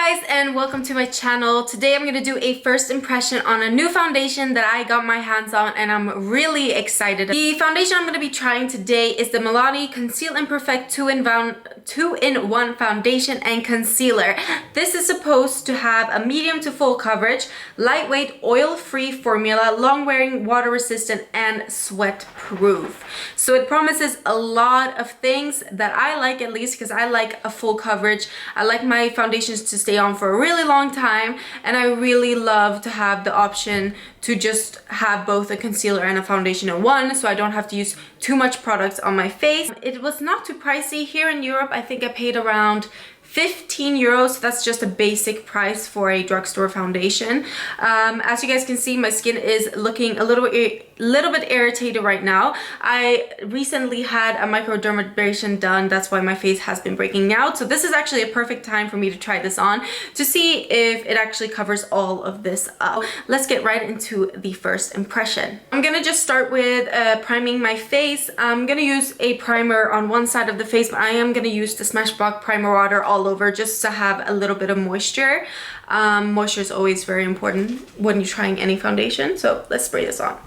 guys, and welcome to my channel. Today I'm going to do a first impression on a new foundation that I got my hands on and I'm really excited. The foundation I'm going to be trying today is the Milani Conceal and Perfect 2-in-1 foundation and concealer. This is supposed to have a medium to full coverage, lightweight, oil-free formula, long-wearing, water-resistant, and sweat-proof. So it promises a lot of things that I like, at least because I like a full coverage. I like my foundations to stay on for a really long time, and I really love to have the option to just have both a concealer and a foundation in one, so I don't have to use too much products on my face. It was not too pricey. Here in Europe, I think I paid around 15 euros. That's just a basic price for a drugstore foundation. As you guys can see, my skin is looking a little bit irritated right now. I recently had a microdermabrasion done. That's why my face has been breaking out. So this is actually a perfect time for me to try this on to see if it actually covers all of this up. Let's get right into the first impression. I'm gonna just start with priming my face. I'm gonna use a primer on one side of the face, but I am gonna use the Smashbox primer water all over just to have a little bit of moisture. Moisture is always very important when you're trying any foundation. So let's spray this on.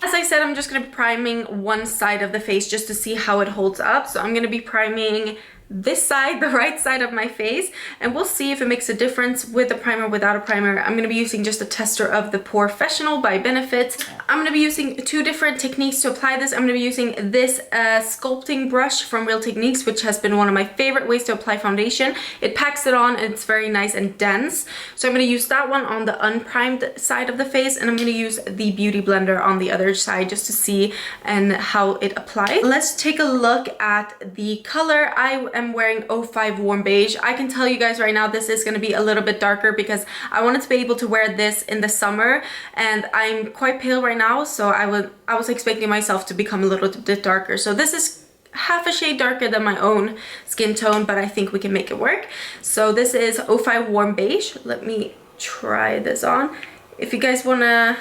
As I said, I'm just going to be priming one side of the face just to see how it holds up. So I'm going to be priming this side, the right side of my face, and we'll see if it makes a difference with the primer, without a primer. I'm going to be using just a tester of the Porefessional by Benefit. I'm going to be using two different techniques to apply this. I'm going to be using this sculpting brush from Real Techniques, which has been one of my favorite ways to apply foundation. It packs it on and it's very nice and dense. So I'm going to use that one on the unprimed side of the face, and I'm going to use the Beauty Blender on the other side just to see and how it applies. Let's take a look at the color. I'm wearing 05 Warm Beige. I can tell you guys right now this is going to be a little bit darker because I wanted to be able to wear this in the summer, and I'm quite pale right now, so I was expecting myself to become a little bit darker. So this is half a shade darker than my own skin tone, but I think we can make it work. So this is 05 Warm Beige. Let me try this on if you guys want to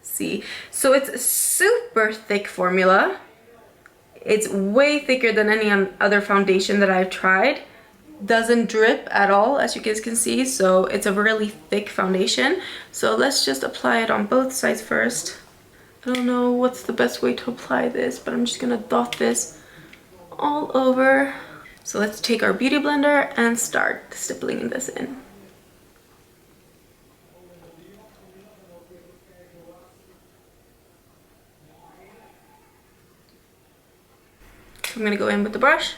see. So it's a super thick formula. It's way thicker than any other foundation that I've tried. Doesn't drip at all, as you guys can see. So it's a really thick foundation. So let's just apply it on both sides first. I don't know what's the best way to apply this, but I'm just gonna dot this all over. So let's take our Beauty Blender and start stippling this in. I'm going to go in with the brush.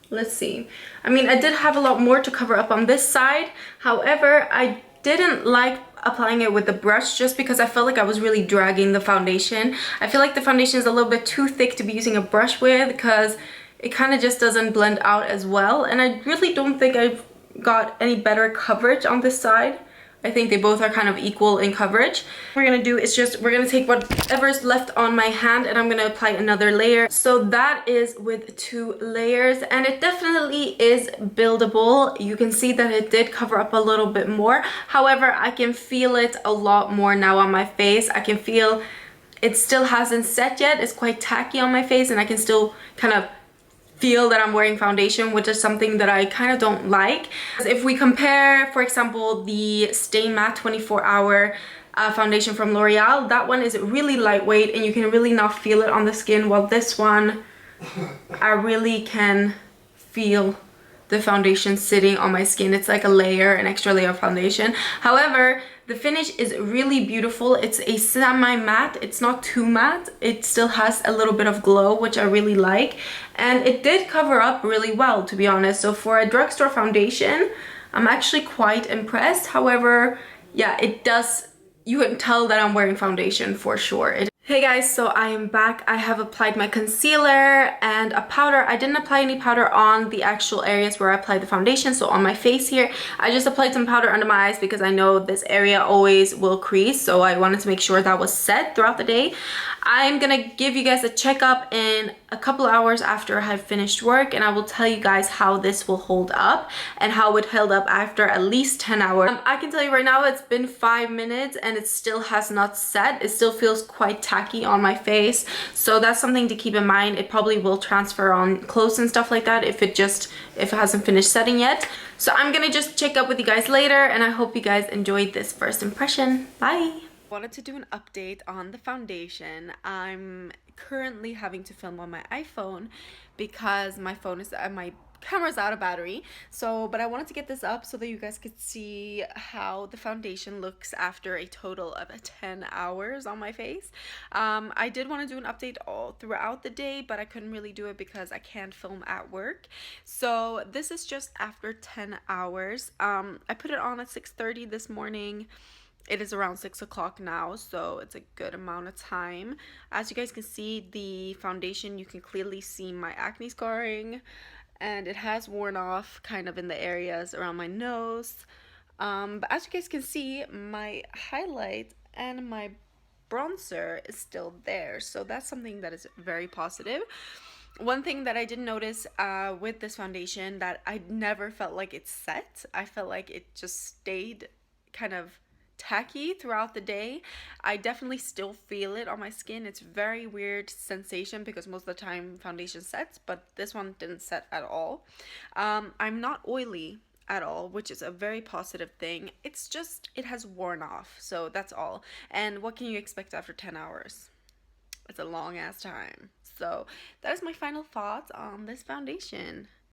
Let's see. I mean, I did have a lot more to cover up on this side. However, I didn't like applying it with the brush just because I felt like I was really dragging the foundation. I feel like the foundation is a little bit too thick to be using a brush with because it kind of just doesn't blend out as well, and I really don't think I've got any better coverage on this side. I think they both are kind of equal in coverage. What we're gonna do is we're gonna take whatever's left on my hand and I'm gonna apply another layer. So that is with 2 layers, and it definitely is buildable. You can see that it did cover up a little bit more. However, I can feel it a lot more now on my face. I can feel it still hasn't set yet. It's quite tacky on my face, and I can still kind of feel that I'm wearing foundation, which is something that I kind of don't like. If we compare, for example, the Stay Matte 24-hour foundation from L'Oreal, that one is really lightweight and you can really not feel it on the skin, while this one, I really can feel the foundation sitting on my skin. It's like a layer, an extra layer of foundation. However, the finish is really beautiful. It's a semi-matte. It's not too matte. It still has a little bit of glow, which I really like. And it did cover up really well, to be honest. So for a drugstore foundation, I'm actually quite impressed. However, yeah, it does, you can tell that I'm wearing foundation for sure. Hey guys, so I am back. I have applied my concealer and a powder. I didn't apply any powder on the actual areas where I applied the foundation, so on my face here. I just applied some powder under my eyes because I know this area always will crease, so I wanted to make sure that was set throughout the day. I'm gonna give you guys a checkup in a couple hours after I have finished work, and I will tell you guys how this will hold up and how it held up after at least 10 hours. I can tell you right now it's been 5 minutes and it still has not set. It still feels quite tacky on my face, so that's something to keep in mind. It probably will transfer on clothes and stuff like that if it hasn't finished setting yet. So I'm gonna just check up with you guys later, and I hope you guys enjoyed this first impression. Bye. Wanted to do an update on the foundation. I'm currently having to film on my iPhone because my camera's out of battery. But I wanted to get this up so that you guys could see how the foundation looks after a total of 10 hours on my face. I did want to do an update all throughout the day, but I couldn't really do it because I can't film at work. So this is just after 10 hours. I put it on at 6:30 this morning. It is around 6 o'clock now, so it's a good amount of time. As you guys can see, the foundation, you can clearly see my acne scarring, and it has worn off kind of in the areas around my nose. But as you guys can see, my highlight and my bronzer is still there, so that's something that is very positive. One thing that I did notice with this foundation that I never felt like it set. I felt like it just stayed kind of tacky throughout the day. I definitely still feel it on my skin. It's very weird sensation because most of the time foundation sets, but this one didn't set at all. I'm not oily at all, which is a very positive thing. It's just, it has worn off, so that's all. And what can you expect after 10 hours? It's a long ass time. So that is my final thoughts on this foundation.